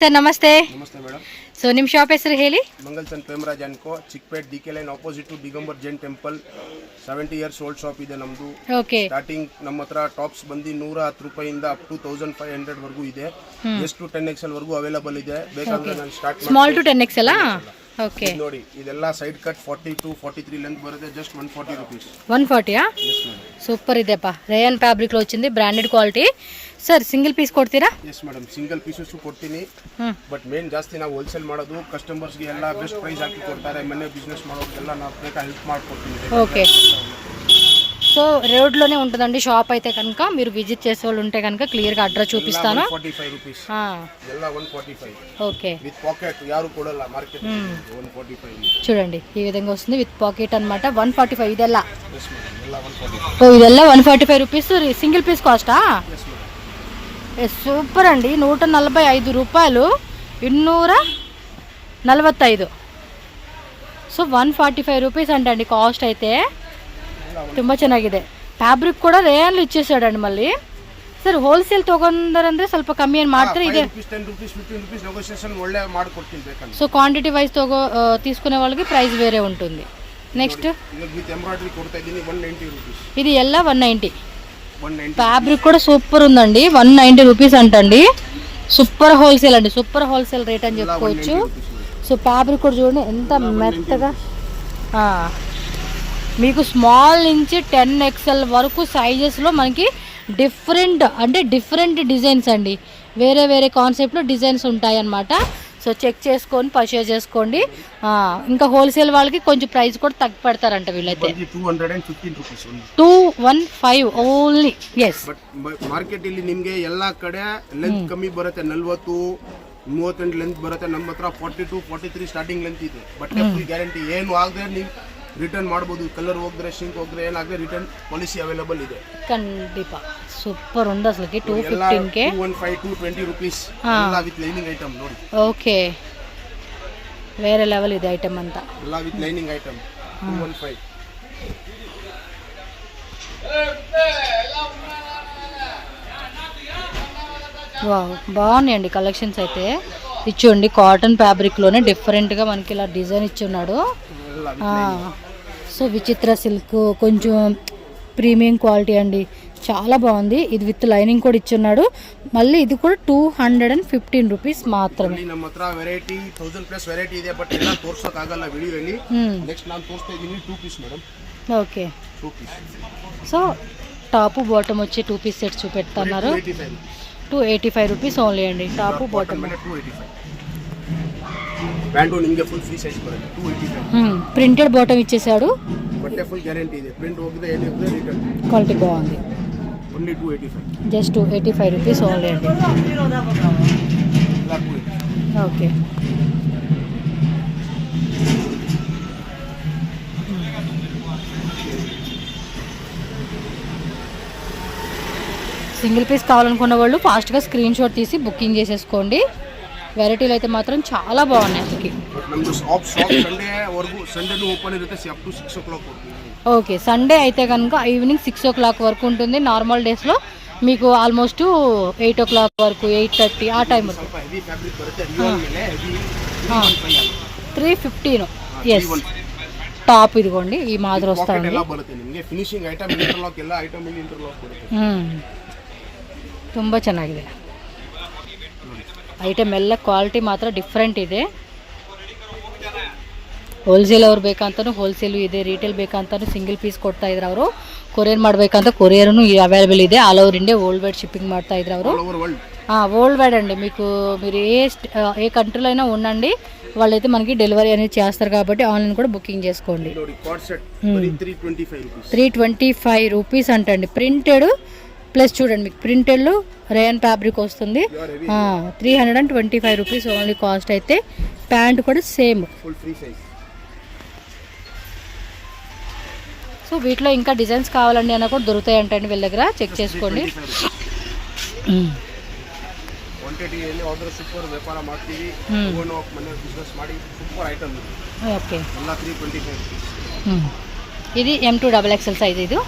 Sir ನಮಸ್ತೆ. ನಮಸ್ತೆ madam. So ನಿಮ್ಮ ಶಾಪ್ ಹೆಸರು ಹೇಳಿ. Mangal Chand Premraj and co, Chickpet DK line opposite Digambar Jain temple. 70 years old shop ಇದೆ ನಮ್ದು. ಓಕೆ. ಸ್ಟಾರ್ಟಿಂಗ್ ನಮ್ಮ ಹತ್ರ ಟಾಪ್ಸ್ ಬಂದು 110 ರೂಪಾಯಿಂದ ಅಪ್ ಟು 1500 ವರೆಗೂ ಇದೆ. ಎಷ್ಟು 10XL ವರೆಗೂ ಅವೈಲೇಬಲ್ ಇದೆ. ಬೇಕಾದ್ರೆ ನಾನು start small to 10XL. Okay ನೋಡಿ, ಇದೆಲ್ಲ ಸೈಡ್ ಕಟ್ 42 43 లెంత్ ಬರುತ್ತೆ. Just 140 rupees. 140 సూపర్ ಇದೆಪ್ಪ. ರೇಯನ್ ಫ್ಯಾಬ್ರಿಕ್ లో వచ్చింది, branded quality. Sir single piece ಕೊಡ್ತೀರಾ? ಎಸ್ ಮೇಡಮ್, ಸಿಂಗಲ್ ಪೀಸಸ್ ಕೊಡ್ತೀನಿ. ಬಟ್ ಮೇನ್ ಜಾಸ್ತಿ ನಾವು ಹೋಲ್ಸೇಲ್ ಮಾಡೋದು. ಕಸ್ಟಮರ್ಸ್ಗೆ ಎಲ್ಲ ಬೆಸ್ಟ್ ಪ್ರೈಸ್ ಹಾಕಿ ಕೊಡ್ತಾರೆ. ಮನೆ ಬಿಸ್ನೆಸ್ ಮಾಡೋರಿಗೆಲ್ಲ ನಾವು ಬೇಕಾ ಹೆಲ್ಪ್ ಮಾಡ್ಕೊಡ್ತೀನಿ. ఓకే. సో రోడ్లోనే ఉంటుందండి షాప్ అయితే కనుక మీరు విజిట్ చేసే వాళ్ళు ఉంటే కనుక క్లియర్గా అడ్రస్ చూపిస్తాను. 145 రూపీస్. ಎಲ್ಲ 145. ఓకే. విత్ పాకెట్ యారు కొడಲ್ಲ మార్కెట్ 145. చూడండి ఈ విధంగా వస్తుంది విత్ పాకెట్ అన్నమాట. 145 ಇದೆಲ್ಲ. ಎಸ್ ಮೇಡಮ್, ಎಲ್ಲ 145. ఓ ಇದೆಲ್ಲ 145 రూపీస్ సింగిల్ పీస్ కాస్టా? Yes madam. సూపర్ అండి. 145 రూపాయలు 245. సో 145 రూపీస్ అంటండి కాస్ట్ అయితే. ತುಂಬ ಚೆನ್ನಾಗಿದೆ. ಫ್ಯಾಬ್ರಿಕ್ ಕೂಡ ರೇಯಲ್ಲಿ ಇಚ್ಛಿಸಾಡಂడి ಮళ్ళీ. ಸರ್ ಹೋಲ್ಸೇಲ್ ತಗೊಂಡ್ರಂದ್ರೆ ಸ್ವಲ್ಪ ಕಮ್ಮಿ ಏನು ಮಾಡ್ತಾರೆ? ಇದೆ 10 ರೂಪೀಸ್ 15 ರೂಪೀಸ್ నెగోషియేషన్ ಒಳ್ಳೆ ಮಾಡ್ಕೊಡ್ತೀನಿ ಬೇಕಂದ್ರೆ. సో క్వాంటిటీ వైస్ తీసుకునే వాళ్ళకి ప్రైస్ వేరే ఉంటుంది. నెక్స్ట్ విత్ ఎంబ్రాయిడరీ కొడతా ಇದೀನಿ 190 రూపీస్. ఇది ಎಲ್ಲ 190. ఫ్యాబ్రిక్ కూడా సూపర్ ఉందండి. 190 రూపీస్ అంటండి. సూపర్ హోల్సేల్ అండి, సూపర్ హోల్సేల్ రేట్ అని చెప్పుకోవచ్చు. సో ఫ్యాబ్రిక్ కూడా చూడండి ఎంత మెత్తగా. మీకు స్మాల్ నుంచి 10XL వరకు సైజెస్లో మనకి డిఫరెంట్ డిజైన్స్ అండి. వేరే వేరే కాన్సెప్ట్లో డిజైన్స్ ఉంటాయి అన్నమాట. సో చెక్ చేసుకొని పర్చేజ్ చేసుకోండి. ఇంకా హోల్సేల్ వాళ్ళకి కొంచెం ప్రైస్ కూడా తగ్గి పెడతారంట వీళ్ళైతే. 215 rupees. 215 only. Yes. But market ಇಲ್ಲಿ ನಿಮಗೆ ಎಲ್ಲ ಕಡೆ ಲೆಂತ್ ಕಮ್ಮಿ ಬರುತ್ತೆ. 40 38 ಲೆಂತ್ ಬರುತ್ತೆ. ನಮ್ಮ ಹತ್ರ 42 43 ಸ್ಟಾರ್ಟಿಂಗ್ ಲೆಂತ್ ಇದೆ. But full guarantee. ಏನು ಆಗದೆ ನೀವು ರಿಟರ್ನ್ ಮಾಡ್ಬೋದು. ಕಲರ್ ಹೋದ್ರೆ ಶಿಂಕ್ ಹೋದ್ರೆ ಏನಾಗದೆ ರಿಟರ್ನ್ ಪಾಲಿಸಿ ಅವೈಲೇಬಲ್ ಇದೆ. ಖಂಡಿತ ಸೂಪರ್ ఉంది అసలుకి. 215 కే 215 220 ರೂಪೀಸ್ ಎಲ್ಲ ವಿತ್ ಲೈನಿಂಗ್ ಐಟಮ್ ನೋಡಿ. ఓకే. వేరే లెవెల్ ఇది ఐటమ్ అంతా. ಎಲ್ಲ ವಿತ್ ಲೈನಿಂಗ್ ಐಟಮ್ 215. వావ్, బాగున్నాయండి కలెక్షన్స్ అయితే. ఇచ్చుండి కాటన్ ఫ్యాబ్రిక్లోనే డిఫరెంట్గా మనకి ఇలా డిజైన్ ఇచ్చున్నాడు. సో విచిత్ర సిల్క్ కొంచెం ప్రీమియం క్వాలిటీ అండి, చాలా బాగుంది. ఇది విత్ లైనింగ్ కూడా ఇచ్చున్నాడు. మళ్ళీ ఇది కూడా 215 రూపీస్ మాత్రమే. ನಮ್ಮ ಹತ್ರ ವೆರೈಟಿ 1000 ಪ್ಲಸ್ ವೆರೈಟಿ ಇದೆ. ಬಟ್ ಎಲ್ಲ ತೋರ್ಸೋಕೆ ಆಗಲ್ಲ ವಿಡಿಯೋಲಿ. ನೆಕ್ಸ್ಟ್ ನಾನು ತೋರಿಸ್ತಾ ಇದ್ದೀನಿ 2 piece madam. Okay. 2 piece. So top bottom వచ్చి 2 పీస్ సెట్స్ చూపెడుతున్నారు. 285 రూపీస్ ఓన్లీ అండి. Top bottom 285. ಪ್ಯಾಂಟು ನಿಮಗೆ ಫುಲ್ ಫ್ರೀ ಸೈಜ್ ಬರುತ್ತೆ. 285. ప్రింటెడ్ బాటమ్ ఇచ్చేసాడు. ಬಟ್ಟೆ ಫುಲ್ ಗ್ಯಾರಂಟಿ ಇದೆ. ಪ್ರಿಂಟ್ ಹೋಗಿದೆ ಏನಿದೆ ರಿಟರ್ನ್. క్వాలిటీ బాగుంది. ఓన్లీ 285. జస్ట్ 285 రూపీస్ ఓన్లీ అండి. ఓకే. సింగిల్ పీస్ కావాలనుకున్న వాళ్ళు ఫాస్ట్గా స్క్రీన్ షాట్ తీసి బుకింగ్ చేసేసుకోండి. వెరైటీలు అయితే మాత్రం చాలా బాగున్నాయి అసలుకి. ఓకే. సండే అయితే కనుక ఈవినింగ్ 6 o'clock వరకు ఉంటుంది. నార్మల్ డేస్లో మీకు ఆల్మోస్ట్ 8 o'clock వరకు 8:30 ఆ టైం వరకు. 315. ఎస్. టాప్ ఇదిగోండి ఈ మాదిరి వస్తుంది. ತುಂಬ ಚೆನ್ನಾಗಿದೆ ಐಟಮ್. ಎಲ್ಲ ಕ್ವಾಲಿಟಿ ಮಾತ್ರ ಡಿಫ್ರೆಂಟ್ ಇದೆ. ಹೋಲ್ಸೇಲ್ ಅವ್ರು ಬೇಕಂತನೂ ಹೋಲ್ಸೇಲು ಇದೆ, ರಿಟೇಲ್ ಬೇಕಂತನೂ ಸಿಂಗಲ್ ಪೀಸ್ ಕೊಡ್ತಾ ಇದ್ರು ಅವರು. ಕೊರಿಯರ್ ಮಾಡಬೇಕಂತ కొరియర్ను అవైలబుల్ ಇದೆ. All over India world wide shipping ಮಾಡ್ತಾ ఇದ್ರು ಅವರು. వరల్డ్ వైడ్ అండి. మీరు ఏ కంట్రీలో అయినా ఉండండి, వాళ్ళైతే మనకి డెలివరీ అనేది చేస్తారు కాబట్టి ఆన్లైన్ కూడా బుకింగ్ చేసుకోండి. 325 రూపీస్ అంటండి. ప్రింటెడ్ ప్లస్ చూడండి మీకు ప్రింటెడ్లో రేయన్ ఫ్యాబ్రిక్ వస్తుంది. 325 రూపీస్ ఓన్లీ కాస్ట్ అయితే. ప్యాంట్ కూడా సేమ్. సో వీటిలో ఇంకా డిజైన్స్ కావాలండి అన్న కూడా దొరుకుతాయి అంటండి వీళ్ళ దగ్గర. చెక్ చేసుకోండి. ఓకే. ఇది M2XXL సైజ్. ఇది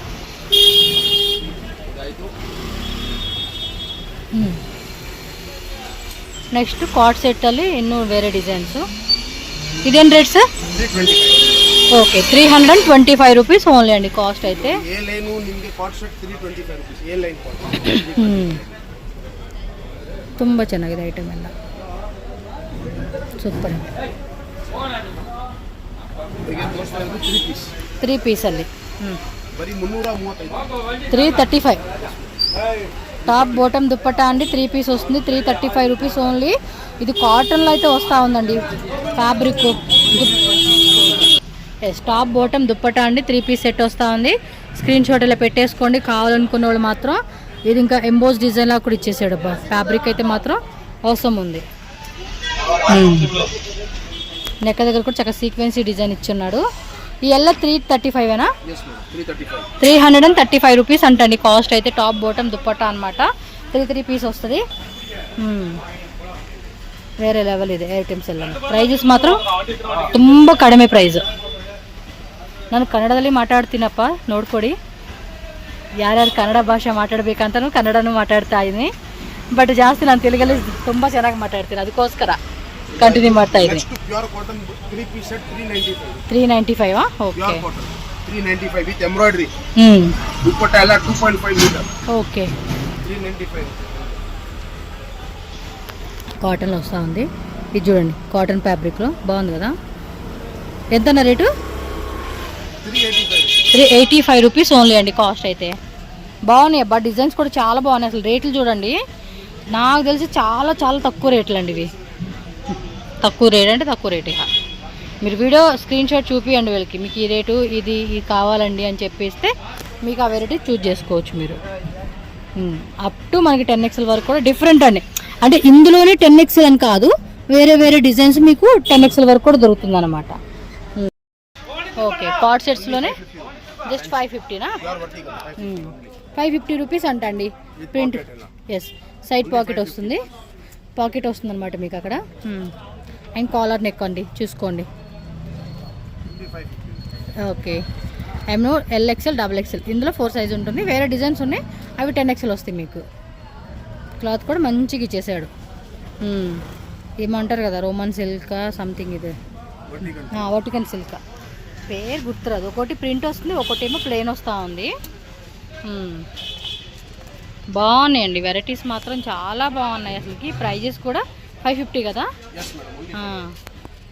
ನೆಕ್ಸ್ಟ್ ಕಾರ್ಡ್ ಸೆಟ್ಟಲ್ಲಿ ಇನ್ನೂ ಬೇರೆ ಡಿಸೈನ್ಸು. ಇದೇನು rate sir? 325. Okay 325 rupees only ಅಂడి ಕಾಸ್ಟ್ అయితే. ఏ లైన్ నిಮಗೆ card set 325 rupees A line card. ತುಂಬ ಚೆನ್ನಾಗಿದೆ ಐಟಮ್ ಎಲ್ಲ, ಸೂಪರ್. ಈಗ ತೋರಿಸ್ತಾ ಇರೋದು 3 ಪೀಸ್. 3 ಪೀಸಲ್ಲಿ ಬರೀ 335. 335 టాప్ బాటమ్ దుప్పట్టా అండి. 3 పీస్ వస్తుంది, 335 రూపీస్ ఓన్లీ. ఇది కాటన్లో అయితే వస్తూ ఉందండి fabric. Yes, top bottom dupatta అండి, 3 పీస్ సెట్ వస్తూ ఉంది. స్క్రీన్ షాట్ ఇలా పెట్టేసుకోండి. కావాలనుకున్న వాళ్ళు మాత్రం ఇది ఇంకా ఎంబోస్ డిజైన్లా కూడా ఇచ్చేసాడు అబ్బా. ఫ్యాబ్రిక్ అయితే మాత్రం అవసరం ఉంది. నెక్క దగ్గర కూడా చక్కగా సీక్వెన్సీ డిజైన్ ఇచ్చున్నాడు. ఈ ఎల్ల 335ఏనా? 335 రూపీస్ అంటండి కాస్ట్ అయితే. టాప్ బాటమ్ దుప్పట్టా అనమాట. 3 ಪೀಸ್ వస్తుంది. ಬೇರೆ ಲೆವೆಲ್ ಇದೆ ಐಟಮ್ಸ್ ಎಲ್ಲ. ಪ್ರೈಸಸ್ ಮಾತ್ರ ತುಂಬ ಕಡಿಮೆ ಪ್ರೈಸ್. ನಾನು ಕನ್ನಡದಲ್ಲಿ ಮಾತಾಡ್ತೀನಪ್ಪ, ನೋಡ್ಕೊಡಿ. ಯಾರ್ಯಾರು ಕನ್ನಡ ಭಾಷೆ ಮಾತಾಡಬೇಕಂತನೂ ಕನ್ನಡನೂ ಮಾತಾಡ್ತಾ ಇದ್ದೀನಿ. ಬಟ್ ಜಾಸ್ತಿ ನಾನು ತೆಲುಗಲ್ಲಿ ತುಂಬ ಚೆನ್ನಾಗಿ ಮಾತಾಡ್ತೀನಿ, ಅದಕ್ಕೋಸ್ಕರ ಕಂಟಿನ್ಯೂ ಮಾಡ್ತಾ ಇದ್ದೀನಿ. Pure cotton 3 piece set 395. 395 okay. Pure cotton 395 with embroidery. Dupatta ಎಲ್ಲ 2.5 మీటర్. ఓకే 395. కాటన్లో వస్తూ ఉంది. ఇది చూడండి కాటన్ ఫ్యాబ్రిక్లో బాగుంది కదా. ఎంతన్న రేటు? 385 రూపీస్ ఓన్లీ అండి కాస్ట్ అయితే. బాగున్నాయి అబ్బా, డిజైన్స్ కూడా చాలా బాగున్నాయి. అసలు రేట్లు చూడండి, నాకు తెలిసి చాలా చాలా తక్కువ రేట్లు అండి ఇవి. తక్కువ రేట్ అంటే తక్కువ రేట్. ఇక మీరు వీడియో స్క్రీన్ షాట్ చూపియండి వీళ్ళకి, మీకు ఈ రేటు ఇది కావాలండి అని చెప్పేస్తే మీకు ఆ వెరైటీ చూజ్ చేసుకోవచ్చు మీరు. అప్ టు మనకి 10XL వరకు కూడా డిఫరెంట్ అండి. అంటే ఇందులోనే 10XL అని కాదు, వేరే వేరే డిజైన్స్ మీకు 10XL వరకు కూడా దొరుకుతుంది అనమాట. ఓకే, కార్డ్ సెట్స్లోనే జస్ట్ 550నా? 550 రూపీస్ అంట అండి. ప్రింట్, ఎస్, సైడ్ పాకెట్ వస్తుంది. పాకెట్ వస్తుంది అనమాట మీకు అక్కడ. అండ్ కాలర్ నెక్ అండి, చూసుకోండి. ఓకే, ఏమో LXL XXL ఇందులో 4 సైజ్ ఉంటుంది. వేరే డిజైన్స్ ఉన్నాయి, అవి 10XL వస్తాయి మీకు. క్లాత్ కూడా మంచిగా ఇచ్చేసాడు. ఏమంటారు కదా, రోమన్ సిల్క్ సంథింగ్, ఇది వర్టికన్ సిల్క్, పేరు గుర్తురాదు. ఒకటి ప్రింట్ వస్తుంది, ఒకటేమో ప్లెయిన్ వస్తూ ఉంది. బాగున్నాయండి వెరైటీస్ మాత్రం చాలా బాగున్నాయి. అసలుకి ప్రైజెస్ కూడా 550 కదా.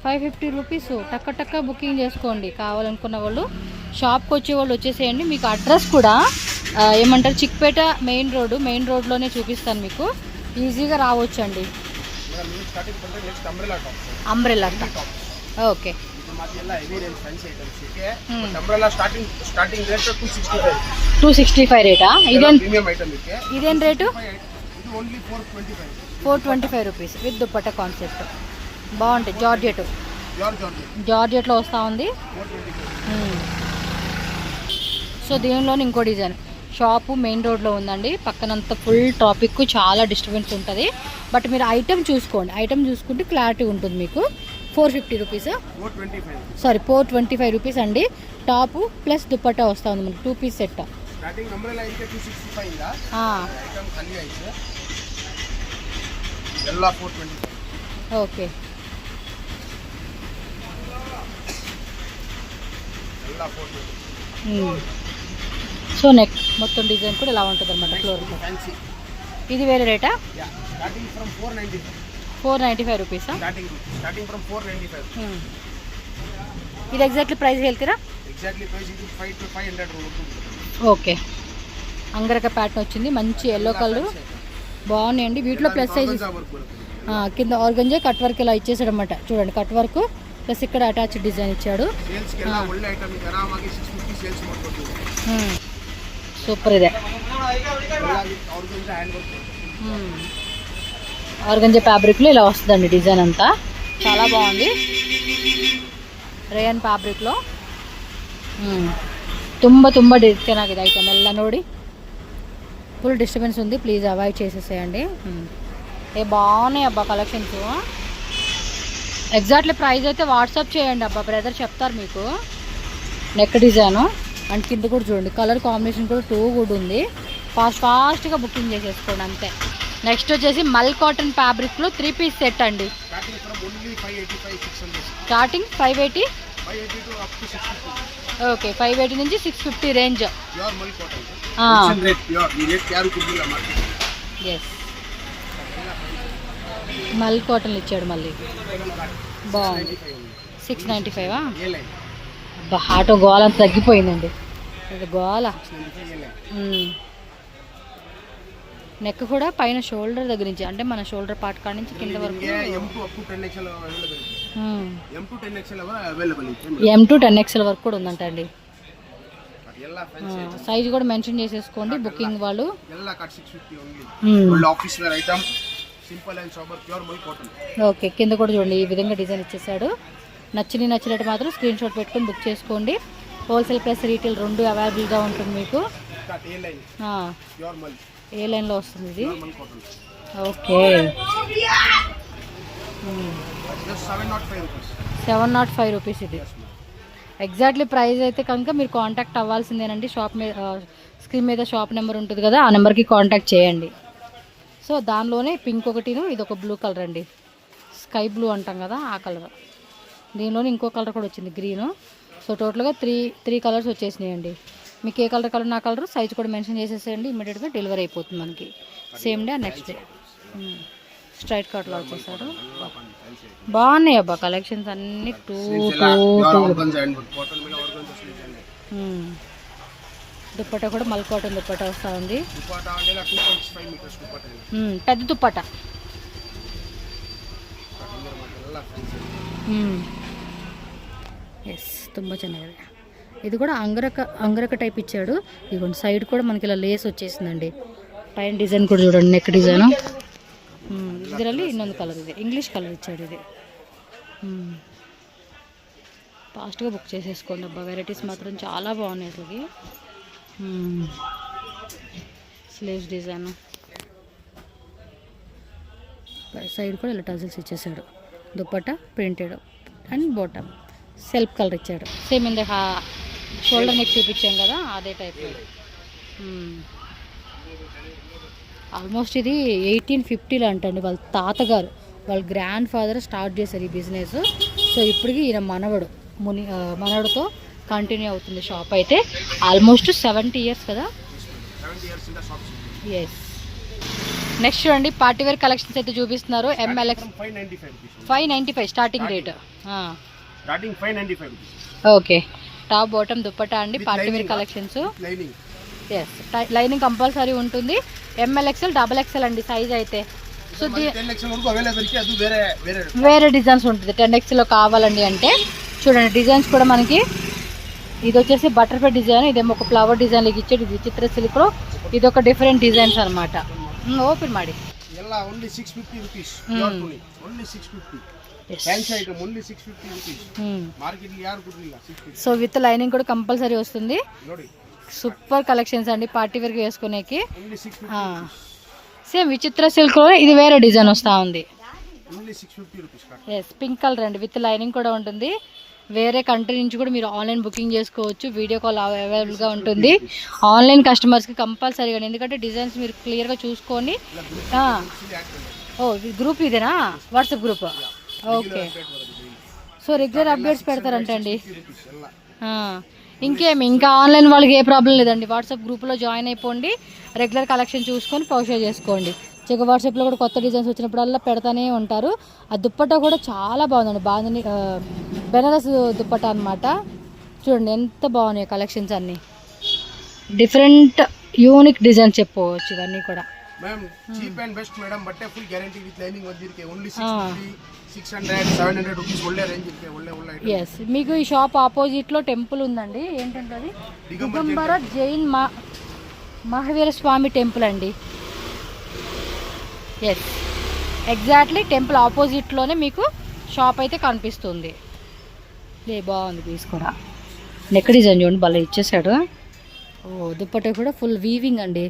550 రూపీస్. టక్క టక్క బుకింగ్ చేసుకోండి. కావాలనుకున్న వాళ్ళు షాప్కి వచ్చే వాళ్ళు వచ్చేసేయండి. మీకు అడ్రస్ కూడా ఏమంటారు, చిక్పేట మెయిన్ రోడ్లోనే చూపిస్తాను మీకు. ఈజీగా రావచ్చండి. Umbrella top. ఓకే, ಎಲ್ಲ ಹೆವಿ ರೇಂಜ್ ಫ್ಯಾನ್ಸಿ ಐಟಮ್ಸ್ ಇದೆ. Umbrella starting rate 265. 265 ರೇಟಾ? ಇದೇನು ಪ್ರೀಮಿಯಂ ಐಟಮ್ ಇದೆ. ಇದೇನು ರೇಟು? ಇದು only 425. 425 rupees with dupatta concept. బాగుంటాయి. జార్జెట్లో వస్తూ ఉంది. సో దీనిలోని ఇంకో డిజైన్. షాపు మెయిన్ రోడ్లో ఉందండి. పక్కనంతా ఫుల్ ట్రాఫిక్, చాలా డిస్టర్బెన్స్ ఉంటుంది. బట్ మీరు ఐటమ్ చూసుకోండి, ఐటమ్ చూసుకుంటే క్లారిటీ ఉంటుంది మీకు. 450 రూపీస్, సారీ 425 రూపీస్ అండి. టాపు ప్లస్ దుపట్టా వస్తూ ఉంది మనకి. 2 piece set. Okay, so neck మొత్తం డిజైన్ కూడా ఇలా ఉంటుంది అనమాట. ఫ్లోర్ ఇది వేరే రేటా? 495 రూపీసా? ఇది ಎಕ್ಸಾಕ್ಟ್ಲಿ ಪ್ರೈಸ್ ಹೇಳ್ತೀರಾ? ఓకే, అంగరక ప్యాటర్న్ వచ్చింది. మంచి ఎల్లో కలర్, బాగున్నాయండి. వీటిలో ప్లస్ సైజ్ కింద ఆర్గంజా కట్ వర్క్ ఇలా ఇచ్చేసాడు అనమాట. చూడండి, కట్ వర్క్ ప్లస్ ఇక్కడ అటాచ్ డిజైన్ ఇచ్చాడు. సూపర్. ఇదే ఆర్గంజా ఫ్యాబ్రిక్లో ఇలా వస్తుందండి డిజైన్ అంతా. చాలా బాగుంది. ರೇಯನ್ ಫ್ಯಾಬ್ರಿಕ್లో ತುಂಬ ಚೆನ್ನಾಗಿದೆ ಐಟಮ್ ಎಲ್ಲ. ನೋಡಿ, ఫుల్ డిస్టర్బెన్స్ ఉంది, ప్లీజ్ అవాయిడ్ చేసేసేయండి. బాగున్నాయి అబ్బా కలెక్షన్స్. ఎగ్జాక్ట్లీ ప్రైస్ అయితే వాట్సాప్ చేయండి అబ్బా, బ్రదర్ చెప్తారు మీకు. నెక్ డిజైను అండ్ కింద కూడా చూడండి, కలర్ కాంబినేషన్ కూడా టూ గుడ్ ఉంది. ఫాస్ట్గా బుకింగ్ చేసేసుకోండి అంతే. నెక్స్ట్ వచ్చేసి మల్ కాటన్ ఫ్యాబ్రిక్లో 3 పీస్ సెట్ అండి. Starting from only 585 600. Starting 580 580 to up to 650. Okay 580 నుంచి 650 రేంజ్. ప్యూర్ మల్ కాటన్ రేట్ ప్యూర్ ఈ రేట్ యారు కుదిలా మార్కెట్. ఎస్ మల్ కాటన్ ఇచ్చాడు మళ్ళీ బాగుంది. 695 ఏ లైన్ అబ్బా ఆటో గోల అంత తగ్గిపోయిందండి. ఇది గోల. నెక్ కూడా పైన షోల్డర్ దగ్గర నుంచి అంటే మన షోల్డర్ పార్ట్ కాడ నుంచి కింద వరకు M2 10XL వరకు కూడా ఉందంట అండి. సైజ్ కూడా మెన్షన్ చేసేసుకోండి బుకింగ్ వాళ్ళు. ఓకే కింద కూడా చూడండి ఈ విధంగా డిజైన్ ఇచ్చేసాడు. నచ్చినట్టు మాత్రం స్క్రీన్ షాట్ పెట్టుకొని బుక్ చేసుకోండి. హోల్సేల్ ప్లస్ రీటైల్ రెండు అవైలబుల్గా ఉంటుంది మీకు. ఏ లైన్లో వస్తుంది ఇది? ఓకే 705 రూపీస్ ఇది. ఎగ్జాక్ట్లీ ప్రైస్ అయితే కనుక మీరు కాంటాక్ట్ అవ్వాల్సిందేనండి. షాప్ మీద స్క్రీన్ మీద షాప్ నెంబర్ ఉంటుంది కదా, ఆ నెంబర్కి కాంటాక్ట్ చేయండి. సో దానిలోనే పింక్ ఒకటిను ఇది ఒక బ్లూ కలర్ అండి, స్కై బ్లూ అంటాం కదా ఆ కలర్. దీనిలోనే ఇంకో కలర్ కూడా వచ్చింది గ్రీను. సో టోటల్గా త్రీ కలర్స్ వచ్చేసినాయండి. మీకు ఏ కలర్ నా కలర్ సైజ్ కూడా మెన్షన్ చేసేసేయండి. ఇమీడియట్గా డెలివరీ అయిపోతుంది మనకి same day next day. Straight కట్లో వచ్చేసారు. బాగున్నాయి అబ్బా కలెక్షన్స్ అన్ని. 2 దుప్పట కూడా మల్ కాటన్ దుప్పట వస్తూ ఉంది. పెద్ద దుప్పట. ఎస్ ತುಂಬ ಚೆನ್ನಾಗಿದೆ. ఇది కూడా అంగరక టైప్ ఇచ్చాడు. ఇదిగోండి సైడ్ కూడా మనకి ఇలా లేస్ వచ్చేసిందండి. పైన డిజైన్ కూడా చూడండి నెక్ డిజైన్. ಇದರಲ್ಲಿ ಇನ್ನೊಂದು కలర్ ಇದೆ, ఇంగ్లీష్ కలర్ ఇచ్చాడు ఇది. ఫాస్ట్గా బుక్ చేసేసుకోండి అబ్బా, వెరైటీస్ మాత్రం చాలా బాగున్నాయి అసలుకి. స్లీవ్స్ డిజైన్ సైడ్ కూడా ఇలా టజల్స్ ఇచ్చేసాడు. Dupatta printed and bottom self colour ఇచ్చాడు. సేమ్ ఇంద షోల్డర్ నెక్ చూపించాం కదా అదే టైప్. ఆల్మోస్ట్ ఇది 1850లో అంటండి. వాళ్ళ తాతగారు వాళ్ళ గ్రాండ్ ఫాదర్ స్టార్ట్ చేశారు ఈ బిజినెస్. సో ఇప్పటికి ఈయన మనవడితో కంటిన్యూ అవుతుంది షాప్ అయితే. ఆల్మోస్ట్ 70 ఇయర్స్ కదా. ఎస్ నెక్స్ట్ చూడండి పార్టీవేర్ కలెక్షన్స్ అయితే చూపిస్తున్నారు. MLX 595 starting rate. Okay top bottom dupatta అండి party wear collections. Yes lining compulsory ఉంటుంది. MLXL XXL అండి సైజ్ అయితే. సో వేరే డిజైన్స్ ఉంటుంది 10XL కావాలండి అంటే. చూడండి డిజైన్స్ కూడా మనకి ఇది వచ్చేసి బటర్ఫ్లై డిజైన్, ఇదేమో ఒక ఫ్లవర్ డిజైన్ ఇచ్చాడు. ఇది చిత్ర సిల్క్లో ఇది ఒక డిఫరెంట్ డిజైన్స్ అనమాట. ఓపెన్ ಮಾಡಿ ಎಲ್ಲ only 650 rupees. Only 650 fancy item only 650 rupees. Market లో యారు కొట్టిಲ್ಲ 650. సో విత్ లైనింగ్ కూడా కంపల్సరీ వస్తుంది. ನೋಡಿ సూపర్ కలెక్షన్స్ అండి పార్టీ వేర్ కి వేసుకునేకి. సేమ్ విచిత్ర సిల్క్ లో ఇది వేరే డిజైన్ వస్తా ఉంది. Only 650 rupees. Yes pink colour అండి విత్ లైనింగ్ కూడా ఉంటుంది. వేరే కంట్రీ నుంచి కూడా మీరు ఆన్లైన్ బుకింగ్ చేసుకోవచ్చు. వీడియో కాల్ అవైలబుల్గా ఉంటుంది ఆన్లైన్ కస్టమర్స్కి కంపల్సరీగా. ఎందుకంటే డిజైన్స్ మీరు క్లియర్గా చూసుకొని. ఓ గ్రూప్ ఇదేనా WhatsApp group? Okay so regular updates పెడతారంటండి. ఇంకేమి ఇంకా ఆన్లైన్ వాళ్ళకి ఏ ప్రాబ్లం లేదండి. వాట్సాప్ గ్రూప్లో జాయిన్ అయిపోండి, రెగ్యులర్ కలెక్షన్ చూసుకొని పౌషర్ చేసుకోండి. చెక్క వాట్సాప్లో కూడా కొత్త డిజైన్స్ వచ్చినప్పుడల్లా పెడతానే ఉంటారు. ఆ దుప్పట్టా కూడా చాలా బాగుందండి. బాగుంది బెనారస్ దుప్పట్టా అనమాట. చూడండి ఎంత బాగున్నాయి కలెక్షన్స్ అన్నీ. డిఫరెంట్ యూనిక్ డిజైన్ చెప్పుకోవచ్చు ఇవన్నీ కూడా. Ma'am cheap and best madam ಬಟ್ಟೆ ಫುಲ್ ಗ್ಯಾರಂಟಿ ವಿತ್ ಲೈನಿಂಗ್ ಬಂದಿರಕ್ಕೆ ಓನ್ಲಿ 650 600 700 రూపీస్ ಒಳ್ಳೆ ರೇಂಜ್ ಇರುತ್ತೆ. ಒಳ್ಳೆ ఎస్ మీకు ఈ షాప్ ఆపోజిట్లో టెంపుల్ ఉందండి. ఏంటంటే అది దిగంబర జైన్ మహావీర స్వామి టెంపుల్ అండి. ఎస్ ఎగ్జాక్ట్లీ టెంపుల్ ఆపోజిట్లోనే మీకు షాప్ అయితే కనిపిస్తుంది. బాగుంది పీస్ కూడా. నెక్ డిజైన్ చూడండి భలే ఇచ్చేసాడు. ఓ దుప్పట్టా కూడా ఫుల్ వీవింగ్ అండి.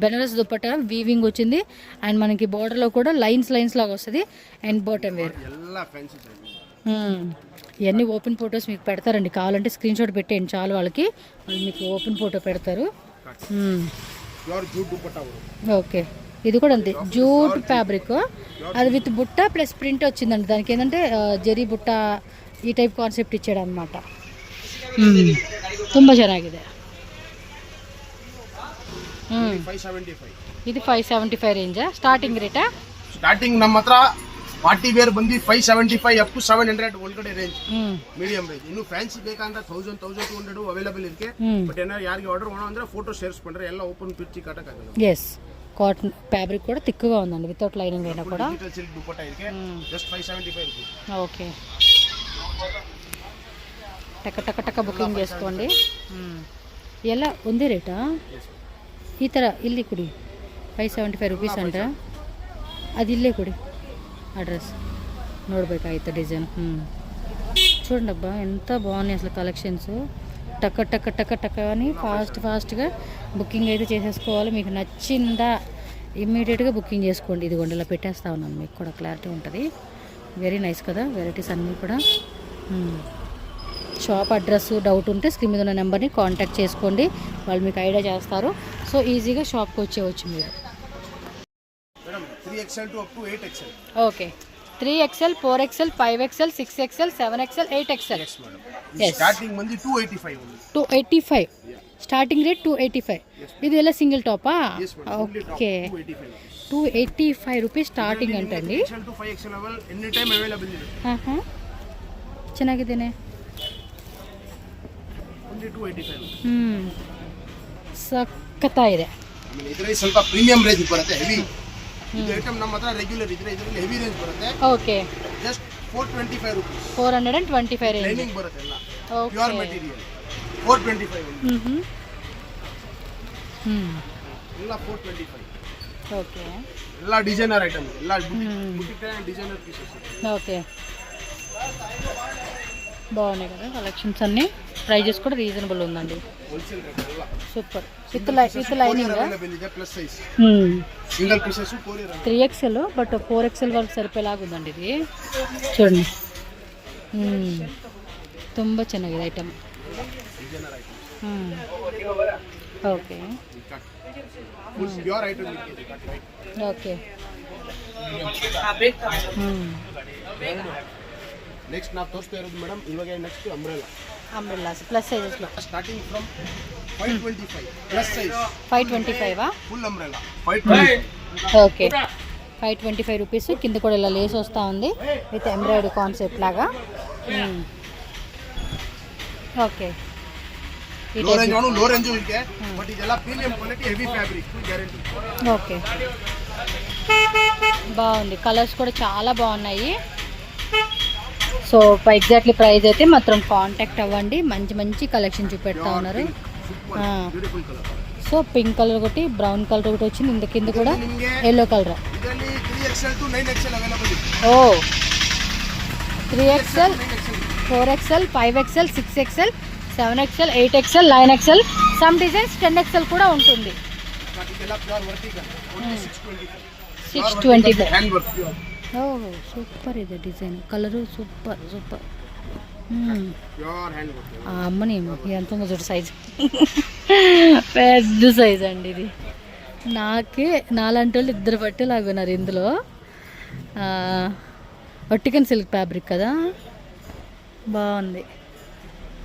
బెనారస్ దుప్పట్టా వీవింగ్ వచ్చింది. అండ్ మనకి బోర్డర్లో కూడా లైన్స్ లాగా వస్తుంది. అండ్ బాటమ్ వేర్ ఇవన్నీ ఓపెన్ ఫొటోస్ మీకు పెడతారండి. కావాలంటే స్క్రీన్ షాట్ పెట్టేయండి చాలు వాళ్ళకి, వాళ్ళు మీకు ఓపెన్ ఫోటో పెడతారు. ఓకే ఇది కూడా అంతే జూట్ ఫ్యాబ్రిక్, అది విత్ బుట్ట ప్లస్ ప్రింట్ వచ్చిందండి. దానికి ఏంటంటే ಜರಿ ಬುಟ್ಟ ಈ ಟೈಪ್ ಕಾನ್ಸೆಪ್ಟ್ ಇಚ್ಚಾಡ ಅನ್మాట. ತುಂಬ ಚೆನ್ನಾಗಿದೆ. ಇದು 575 ರೇಂಜಾ ಸ್ಟಾರ್ಟಿಂಗ್ ರೇಟಾ? ಸ್ಟಾರ್ಟಿಂಗ್ ನಮ್ಮ ಹತ್ರ ಪಾರ್ಟಿ ವೇರ್ ಬಂದು 575 ಅಪ್ ಟು 700 ಒಳಗಡೆ ರೇಂಜ್, ಮೀಡಿಯಂ ರೇಂಜ್. ಇನ್ನು ಫ್ಯಾನ್ಸಿ ಬೇಕಂದ್ರೆ 1000-1200 ಅವೈಲೇಬಲ್ ಇರುತ್ತೆ. ಬಟ್ ಏನಾದ್ರು ಯಾರಿಗೆ ಆರ್ಡರ್ ಮಾಡೋ ಅಂದ್ರೆ ಫೋಟೋ ಶೇರ್ಸ್ ಮಾಡ್ರೆ ಎಲ್ಲ ಓಪನ್ ಪಿಚ್ಚಿ ಕಟ್ಟಕ್ಕಾಗಲ್ಲ. ఎస్ కాటన్ ఫ్యాబ్రిక్ కూడా థిక్గా ఉందండి, వితౌట్ లైనింగ్ అయినా కూడా. సిల్క్ దుపట్టా ఇருக்கு, జస్ట్ 575 రూపీస్. ఓకే, టక టక టక ಬುಕಿಂಗ್ చేసుకోండి. ಎಲ್ಲ ಒಂದೇ ರೇಟಾ? ಈ ಥರ ಇಲ್ಲಿ ಕೊಡಿ 575 ರೂಪೀಸ್ ಅಂತ. ಅದು ಇಲ್ಲೇ ಕೊಡಿ అడ్రస్, ನೋಡ್ಬೇಕಾಯ್ತು డిజైన్. చూడండి అబ్బా ఎంత బాగున్నాయి అసలు కలెక్షన్స్. టక టక టక టక అని ఫాస్ట్గా బుకింగ్ అయితే చేసేసుకోవాలి. మీకు నచ్చిందా ఇమ్మీడియట్గా బుకింగ్ చేసుకోండి. ఇదిగోండి ఇలా పెట్టేస్తా ఉన్నాను, మీకు కూడా క్లారిటీ ఉంటుంది. వెరీ నైస్ కదా, వెరైటీస్ అన్నీ కూడా. షాప్ అడ్రస్ డౌట్ ఉంటే స్క్రీన్ మీద ఉన్న నెంబర్ని కాంటాక్ట్ చేసుకోండి, వాళ్ళు మీకు ఐడియా చేస్తారు. సో ఈజీగా షాప్కి వచ్చేవచ్చు మీరు. 3XL to up to 8XL. Okay, 3XL, 4XL, 5XL, 6XL, 7XL, 8XL. Yes madam. Yes. Starting ಬಂದು 285 only. 285 starting rate 285. ఇది ఎలా సింగిల్ టాపా? Yes madam. Only top, okay, 285. 285 rupees starting అంటండి. 3XL to 5XL level any time available ಇದೆ. ಚೆನ್ನಾಗಿದ್ದೇನೆ. only 285. ಸಖತ್ತಾಗಿದೆ. ಆಮೇಲೆ ಇದರಲ್ಲಿ ಸ್ವಲ್ಪ ಪ್ರೀಮಿಯಂ ರೇಂಜ್ ಬರುತ್ತೆ, ಹೆವಿ. ಇದು ಐಟಮ್ ನಮ್ಮ ಹತ್ರ ರೆಗ್ಯುಲರ್ ಇದ್ರೆ ಇದರಲ್ಲಿ ಹೆವಿ ರೇಂಜ್ ಬರುತ್ತೆ. Okay, just 425 rupees. 425 range. Lining ಬರುತ್ತೆ ಎಲ್ಲ, ಓಕೆ, ಪ್ಯೂರ್ ಮೆಟೀರಿಯಲ್. 425 ಎಲ್ಲ 425. ఓకే, ಎಲ್ಲ ಡಿಸೈನರ್ ಐಟಮ್, ಎಲ್ಲ ಬುಟಿಕ್ ಡಿಸೈನರ್ పీసెస్. ఓకే, బాగున్నాయి కదా కలెక్షన్స్ అన్నీ. ప్రైజెస్ కూడా రీజనబుల్ ఉందండి. హోల్సేల్ రేట్ ಎಲ್ಲ సూపర్. విత్ లైనింగ్ అవైలబుల్ ಇದೆ, plus size single pieces courier 3XL but 4XL వరకు సరిపోయేలాగా ఉందండి ఇది. చూడండి, ತುಂಬ ಚೆನ್ನಾಗಿದೆ item. Designer item. Okay, pure item ಇದೆ. ఓకే. ನೆಕ್ಸ್ಟ್ ನಾವು ತೋರಿಸ್ತಾ ಇರೋದು ಮೇಡಮ್ ಇವಾಗ ನೆಕ್ಸ್ಟ್ అంబ్రెల్లాస్ ప్లస్ సైజెస్లో starting from 525 plus size. 525 full umbrella 520. Okay, 525 rupees. కింద కూడా ఇలా లేస్ వస్తూ ఉంది విత్ ఎంబ్రాయిడరీ కాన్సెప్ట్ లాగా. ఓకే, ಲೋ ರೇಂಜ್ ಇದೆ, ಬಟ್ ಇದೆಲ್ಲ premium quality, heavy fabric, guarantee. Okay, బాగుంది. కలర్స్ కూడా చాలా బాగున్నాయి. సో ఎగ్జాక్ట్లీ ప్రైస్ అయితే మాత్రం కాంటాక్ట్ అవ్వండి. మంచి మంచి కలెక్షన్ చూపెడతా ఉన్నారు. Beautiful colour. So pink colour ఒకటి, బ్రౌన్ కలర్ ఒకటి వచ్చింది, ఇంత కింద కూడా ఎల్లో కలర్. ಇದರಲ್ಲಿ 3XL to 9XL ಅವೈಲೇಬಲ್ ಇದೆ. ఓ 3XL, 4XL, 5XL, 6XL, 7XL, 8XL, 9XL, some designs 10XL కూడా ఉంటుంది. ಇದೆಲ್ಲ ಪ್ಯೂರ್ ವರ್ಟಿಕಲ್, 625. Hand work. ఓ సూపర్ ಇದೆ design, colour super super. Pure hand work. ఆ అమ్మని ఎంత ఉందో చూడు సైజు. పెద్ద సైజ్ అండి ఇది. నాలాంటి వాళ్ళు ఇద్దరు పట్టేలాగా ఉన్నారు ఇందులో. వర్టికన్ సిల్క్ ఫ్యాబ్రిక్ కదా, బాగుంది.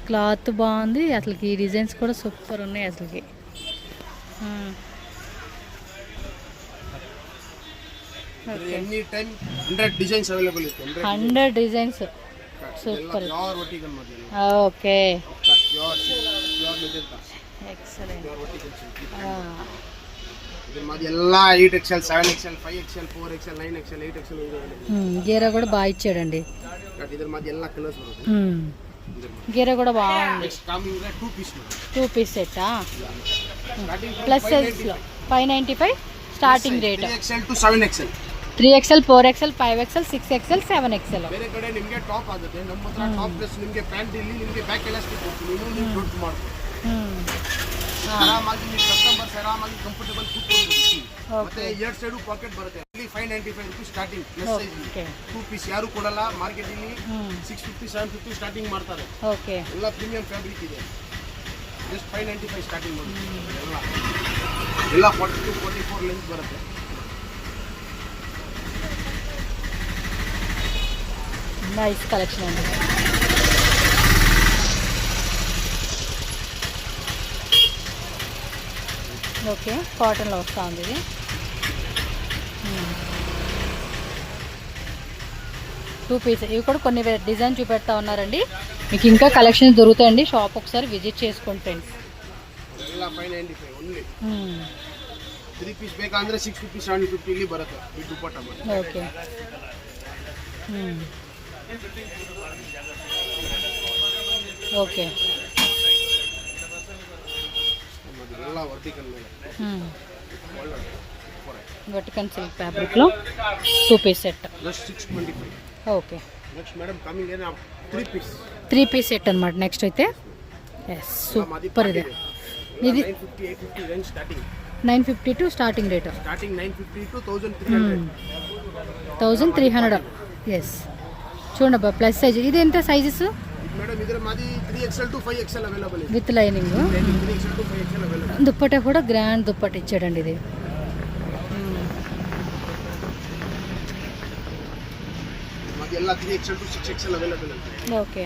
క్లాత్ బాగుంది అసలుకి. ఈ డిజైన్స్ కూడా సూపర్ ఉన్నాయి అసలుకి. ఎనీ టైం 100 డిజైన్స్ అవైలబుల్ ಇದೆ. 100 designs. Super. Pure vertical model. Okay, pure magenta. Excellent. Pure vertical. Either మాది ಎಲ್ಲ 8XL, 7XL, 5XL, 4XL, 9XL, 8XL ಇದೆ. గేరా కూడా బాగా ఇచ్చాడండి. ఇదర్ మాది ಎಲ್ಲ కలర్స్ ಬರುತ್ತೆ. గేరా కూడా బాగుంది. Next coming 2 piece. 2 పీస్ సెట్టా? ప్లస్ సైజ్లో 595 starting rate. 3XL to 7XL. 3XL, 4XL, 5XL, 6XL, 7XL. ಬೇರೆ ಕಡೆ ನಿಮಗೆ ಟಾಪ್ ಆಗುತ್ತೆ, ನಮ್ಮ ಹತ್ರ ಟಾಪ್ ಪ್ಲಸ್ ನಿಮಗೆ ಪ್ಯಾಂಟ್ ಇಲ್ಲಿ ನಿಮಗೆ ಬ್ಯಾಕ್ ಎಲಾಸ್ಟಿಕ್ ಕೊಡ್ತೀವಿ, ನೀವು ದೊಡ್ಡ ಮಾಡ್ತೀವಿ. ಆರಾಮಾಗಿ ನೀವು ಕಸ್ಟಮರ್ಸ್ ಆರಾಮಾಗಿ ಕಂಫರ್ಟಬಲ್ ಕೂತ್ಕೊಂಡು. ಮತ್ತೆ 2 ಸೈಡು ಪಾಕೆಟ್ ಬರುತ್ತೆ. ಇಲ್ಲಿ 595 rupees starting, plus size 2 piece ಯಾರು ಕೊಡಲ್ಲ. ಮಾರ್ಕೆಟ್ ಇಲ್ಲಿ 650, 750 ಸ್ಟಾರ್ಟಿಂಗ್ ಮಾಡ್ತಾರೆ. ಓಕೆ, ಎಲ್ಲ ಪ್ರೀಮಿಯಂ ಫ್ಯಾಬ್ರಿಕ್ ಇದೆ. ಜಸ್ಟ್ 595 ಸ್ಟಾರ್ಟಿಂಗ್ ಮಾಡಿ. ಎಲ್ಲ 42, 44 ಲೆಂತ್ ಬರುತ್ತೆ. నైస్ కలెక్షన్ అండి. ఓకే, కాటన్లో వస్తూ ఉంది ఇది. 2 పీస్ ఇవి కూడా కొన్ని డిజైన్ చూపెడతా ఉన్నారండి. మీకు ఇంకా కలెక్షన్ దొరుకుతాయండి. షాప్ ఒకసారి విజిట్ చేసుకోండి ఫ్రెండ్స్. ಎಲ್ಲ 595 ಓನ್ಲಿ 3 ಪೀಸ್ ಬೇಕಂದ್ರೆ 650 750 ಇಲ್ಲಿ ಬರುತ್ತೆ ಈ ದುಪ್ಪಟ್ಟ ಮಾಡಿ. ఓకే. ఓకే, ಎಲ್ಲ ವರ್ಟಿಕಲ್ ಮೇಲೆ వర్టికల్ సిల్క్ ఫ్యాబ్రిక్లో 2 పీస్ సెట్. ಜಸ್ಟ್ 625. ఓకే, నెక్స్ట్ మేడం కమింగ్ ఏనా 3 పీస్ 3 పీస్ సెట్ అనమాట. నెక్స్ట్ అయితే ఎస్ సూపర్ ఇది. ఇది 950 850 range starting. 950 to starting rate. Starting 950 to 1300. 1300. Yes, చూడండి అబ్బా ప్లస్ సైజ్. ఇది ఎంత సైజెస్? మేడం ఇదర మాది 3XL టు 5XL అవైలబుల్ ఉంది. With lining. 3XL to 5XL available. Dupatta కూడా గ్రాండ్ దుప్పట్టా ఇచ్చాడండి ఇది. మాది ಎಲ್ಲ 3XL టు 6XL అవైలబుల్ ఉంది. ఓకే,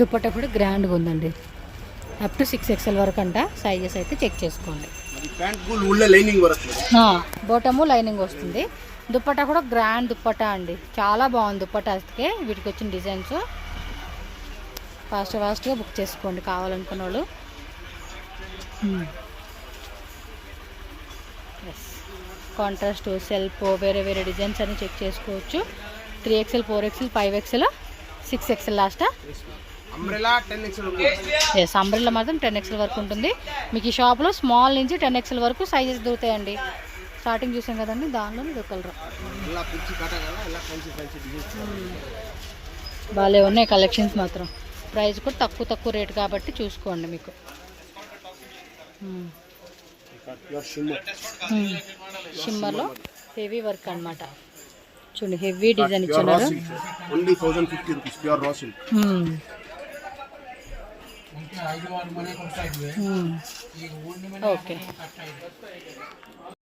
దుప్పట్టా కూడా గ్రాండ్గా ఉందండి. అప్ టు 6XL వరకు అంట. సైజెస్ అయితే చెక్ చేసుకోండి. అది ప్యాంట్ ఫుల్ ఉల్ల లైనింగ్ వస్తుంది. బోటము లైనింగ్ వస్తుంది. దుప్పట్టా కూడా గ్రాండ్ దుప్పట్టా అండి. చాలా బాగుంది దుప్పట్టాకి. వీటికి వచ్చిన డిజైన్స్ ఫాస్ట్గా బుక్ చేసుకోండి కావాలనుకున్న వాళ్ళు. ఎస్, కాంట్రాస్ట్, సెల్ఫ్, వేరే వేరే డిజైన్స్ అన్ని చెక్ చేసుకోవచ్చు. 3XL 4XL 5XL 6XL లాస్టా? Umbrella 10XL ఉంది. ఎస్, అంబ్రెల్లా మాత్రం 10XL వరకు ఉంటుంది. మీకు ఈ షాప్లో స్మాల్ నుంచి 10XL వరకు సైజెస్ దొరుకుతాయండి. స్టార్టింగ్ చూసాం కదండి, దానిలో ఇది కలర్ బాగాలే ఉన్నాయి కలెక్షన్స్ మాత్రం. ప్రైస్ కూడా తక్కువ రేట్ కాబట్టి చూసుకోండి. మీకు షిమ్మర్లో హెవీ వర్క్ అన్నమాట. చూడండి, హెవీ డిజైన్ ఇచ్చున్నారు. Only 1050 rupees pure raw silk. Okay.